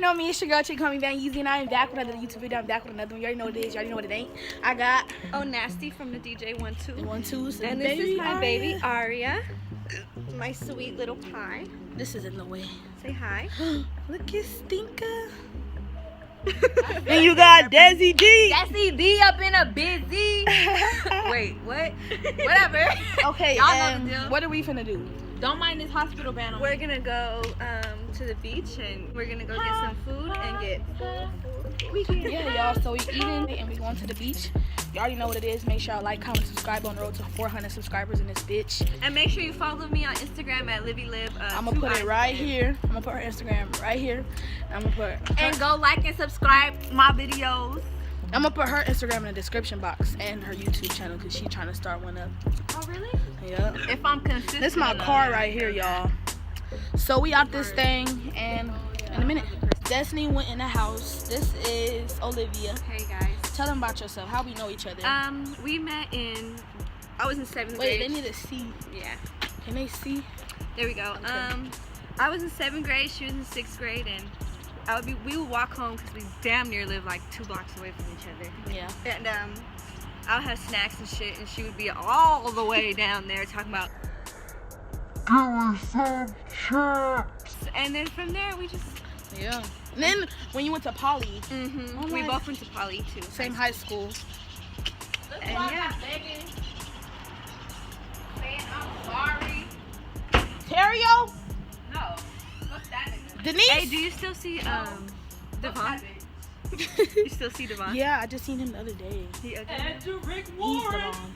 know me, it's your girl, Chick, call me Van Yeezy, and I am back with another YouTube video. I'm back with another one. You already know what it is, you already know what it ain't. I got Oh Nasty from the DJ 1-2. 1-2, and this is my baby Aria, my sweet little pie. This is in the way. Say hi. Look at Stinker. And you got Desi D. Desi D up in a busy. Wait, what? Whatever. Okay, y'all know the deal. What are we finna do? Don't mind this hospital ban on We're gonna go to the beach and we're gonna go get some food and get weekend. Yeah, y'all. So we eating and we going to the beach. You already know what it is. Make sure y'all like, comment, subscribe on the road to 400 subscribers in this bitch. And make sure you follow me on Instagram at LivyLiv. I'm gonna put it right here. I'm gonna put her Instagram right here. I'm gonna put and go like and subscribe my videos. I'm gonna put her Instagram in the description box and her YouTube channel because she's trying to start one up. Oh really? Yeah. If I'm consistent. This is my car right here, y'all. So we out this thing and in a minute. Destiny went in the house. This is Olivia. Hey guys. Tell them about yourself. How we know each other. We met I was in 7th grade. Wait, they need to see. Yeah. Can they see? There we go. Okay. I was in 7th grade, she was in 6th grade, and we would walk home because we damn near lived like 2 blocks away from each other. Yeah. And I would have snacks and shit, and she would be all the way down there talking about and then from there we just Yeah. And then when you went to Poly, we both went to Poly too. same high school. And yeah. I'm sorry. Terrio? No. What's that nigga? Denise? Hey, do you still see Devon? You still see Devon? Yeah, I just seen him the other day. He ugly. Andrew Rick He's Warren. Devon.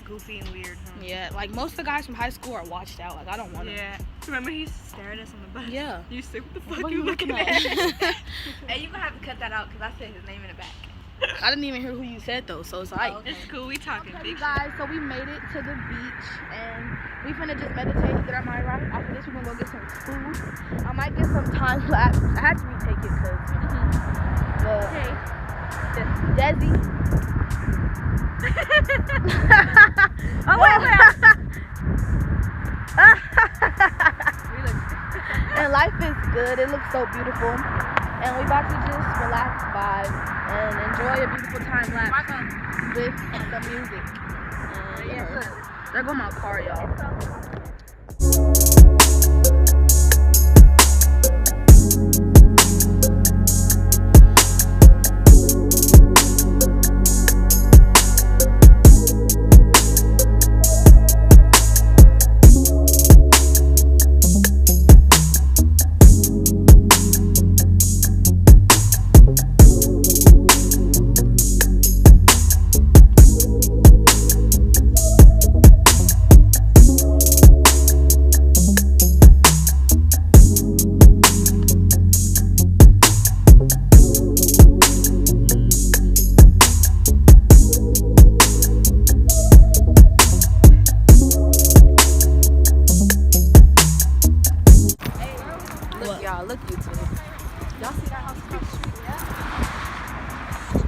Goofy and weird, huh? Yeah, like most of the guys from high school are watched out. Like I don't want to. Yeah. Remember he used to stare at us on the bus? Yeah. You said, what the fuck What you looking at? Hey, you gonna have to cut that out because I said his name in the back. I didn't even hear who you said though, so it's like. Oh, It's cool, we talking Okay, big you guys, so we made it to the beach and we finna just meditate and get our mind right. After this, we're gonna go get some food. I might get some time lapse. I had to retake it because Desi. Oh, wait. And life is good. It looks so beautiful. And we about to just relax, vibe, and enjoy a beautiful time lapse with some music. And yeah, there go my car, y'all. Look, YouTube. Y'all see that house across the street? Yeah.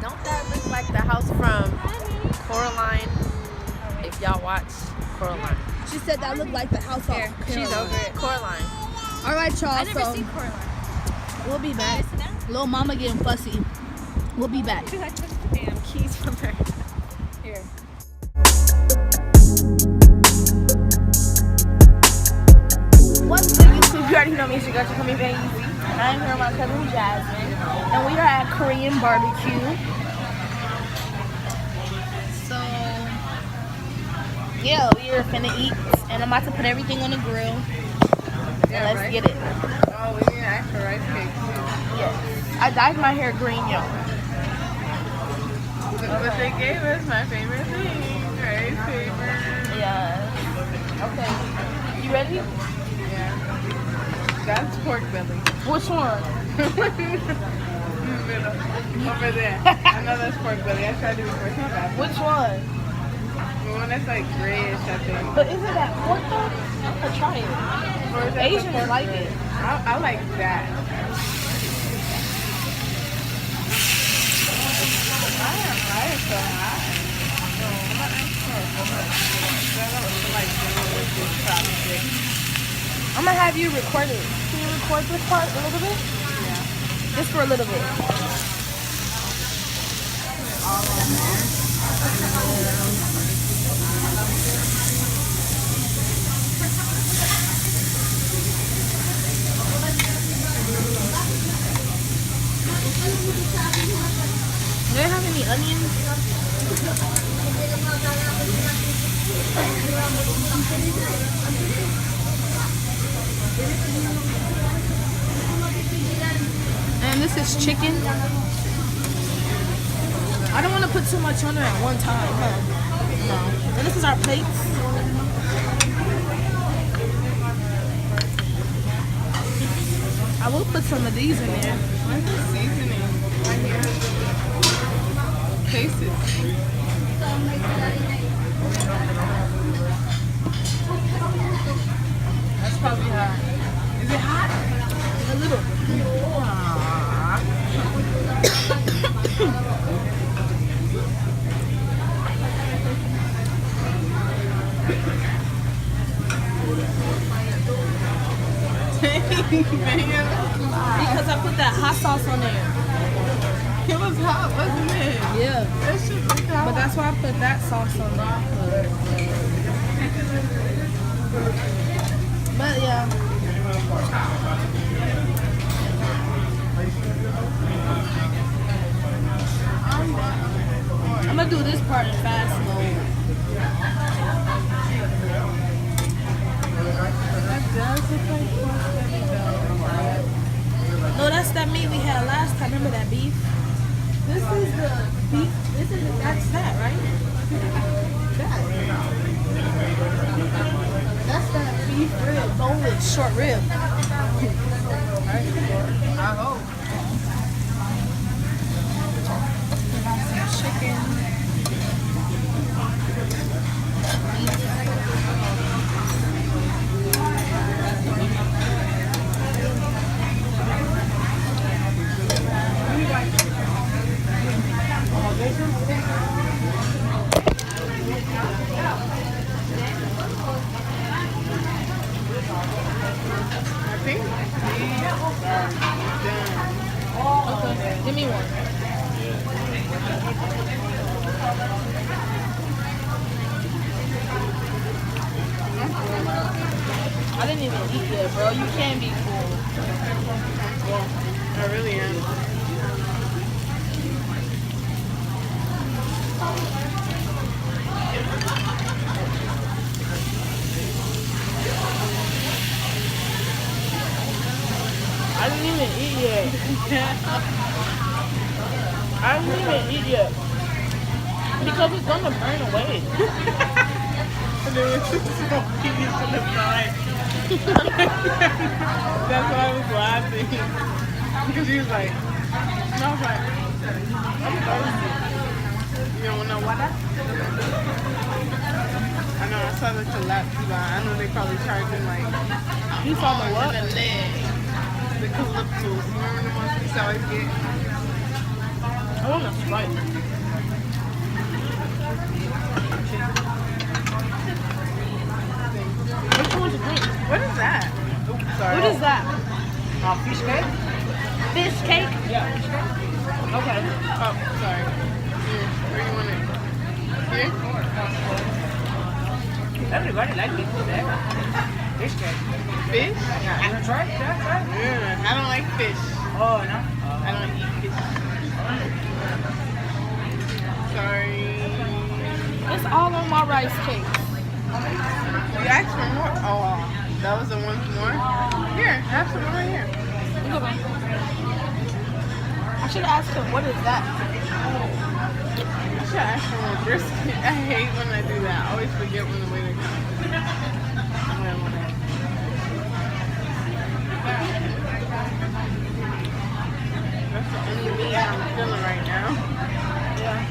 Don't that look like the house from Coraline? If y'all watch Coraline. She said that looked like the house off. She's over it. Coraline. All right, y'all. I never So seen Coraline. we'll be back. Little mama getting fussy. We'll be back. I took the damn keys from her. Here. What's good, YouTube? You already know me. It's your girl, Chick, call me Van Yeezy. And I'm here with my cousin Jasmine. And we are at Korean barbecue. So, yeah, we are finna eat. And I'm about to put everything on the grill. Yeah, Let's right? get it. Oh, we need to ask for rice cake too. Yes. I dyed my hair green, y'all. But they gave us my favorite thing, rice paper. Yeah. Okay. You ready? Yeah. That's pork belly. Which one? Over there. I know that's pork belly. I tried to do it before. It's not bad. Which one? The one that's like grayish, I think. But isn't that pork though? I'll try it. Or is that the Asians pork like belly? it. I like that. Why is so high? No, I'm not sure. I'm gonna have you record it. Can you record this part a little bit? Yeah. Just for a little bit. Do they have any onions? And this is chicken. I don't want to put too much on there at one time, huh? No. And this is our plates. I will put some of these in there. Where's the seasoning? Right here. Taste it. That's probably hot. Is it hot? A little. Because I put that hot sauce on there. It was hot, wasn't it? Yeah. That shit was hot. But that's why I put that sauce on there. But yeah. I'm gonna do this part in fast mode. That does look like pork belly though. No, that's that meat we had last time. Remember that beef? This is the beef. That's that, right? That's that beef rib, boneless, short rib. I hope. Chicken. I think these are done. Okay, give me one. I didn't even eat yet, bro. You can be full. Well, I really am. I didn't even eat yet. I didn't even eat yet. Because it's gonna burn away. And there was smoking in the side. That's why I was laughing. Because he was like, and I was like, I'm thirsty. You don't want no water? I know, I saw the tilapia. I know they probably charge him like, You saw the what? the leg. The calypsos. You remember the ones we used to always get? I want a Sprite. What you want to drink? What is that? Oops, sorry. What is that? Fish cake? Fish cake? Yeah, fish cake. Okay. Oh, sorry. Here, where you want it? Here? Everybody likes fish cake. Fish cake. Fish? Yeah, you wanna try it? Try it. Yeah, I don't like fish. Oh, no? I don't eat fish. Sorry. It's all on my rice cake. You asked for more? Oh, that was the one for more? Here, have some more right here. I should ask him, what is that? I should ask for more brisket. I hate when I do that. I always forget when the waiter comes. That's the only meat I'm feeling right now. Yeah.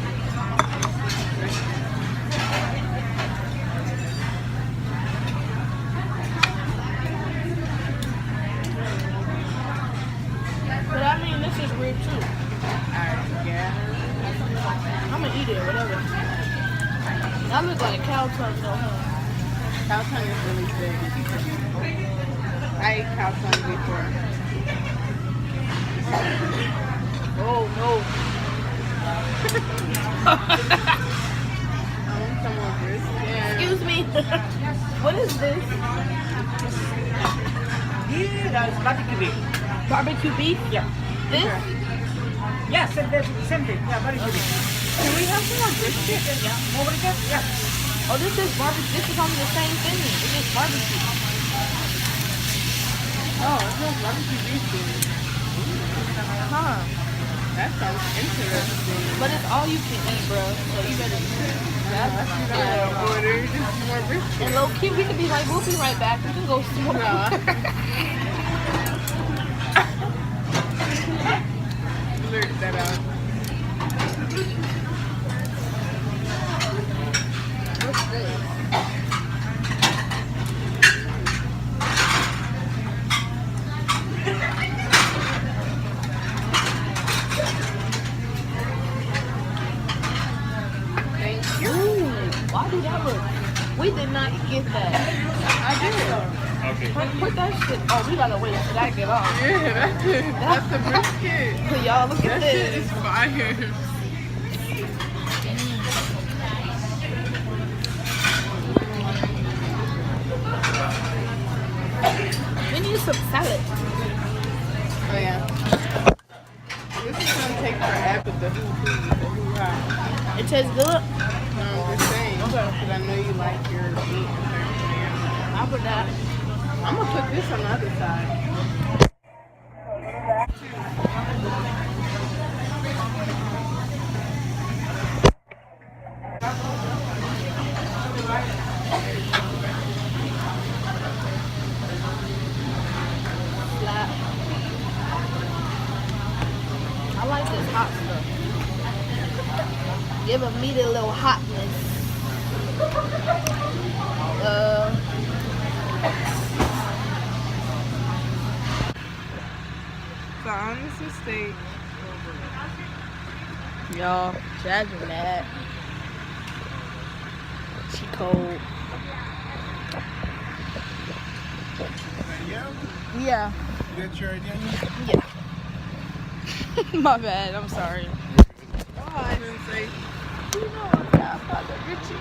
But I mean, this is weird too. Yeah. I'm gonna eat it, whatever. That looks like cow tongue though, huh? Cow tongue is really good. I ate cow tongue before. Oh no. I want some more brisket. Excuse me. What is this? Yeah, that's barbecue beef. Barbecue beef? Yeah. This? Yeah, same thing. Yeah, barbecue beef. Can we have some more brisket? Yeah, more brisket? Yeah. Oh, this is barbecue. This is only the same thing. It's just barbecue. Oh, it has barbecue beef in it. Huh. That sounds interesting. But it's all you can eat, bro. So you better eat it. Order just more brisket. And low key, we could be like, we'll be right back. We can go smoke. Blurt that out. What's this? Why did that look? We did not get that. I did. Okay. Put that shit. Oh, we gotta wait till that get off. Yeah, that's the brisket. Y'all, look at That shit this. is fire. We need some salad. Oh yeah. This is gonna take forever. The hoo-ha. It tastes good. No, I'm just saying. Because I know you like your meat. I'll put that. I'm gonna put this on the other side. Slap. I like this hot stuff. Give a meat a little hotness. The honest mistake. Y'all, Jazz is mad. She cold. Yeah. You got your idea? Yeah. My bad. I'm sorry. I didn't say. You know I'm Godfather Richie.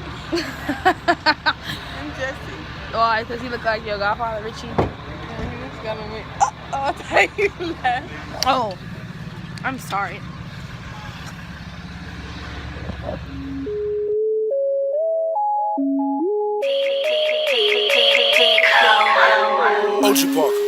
I'm Jesse. Why? Does he look like your Godfather Richie? And he looks kind of weird. Oh, I thought you laughed. Oh, I'm sorry. Ochi Parker.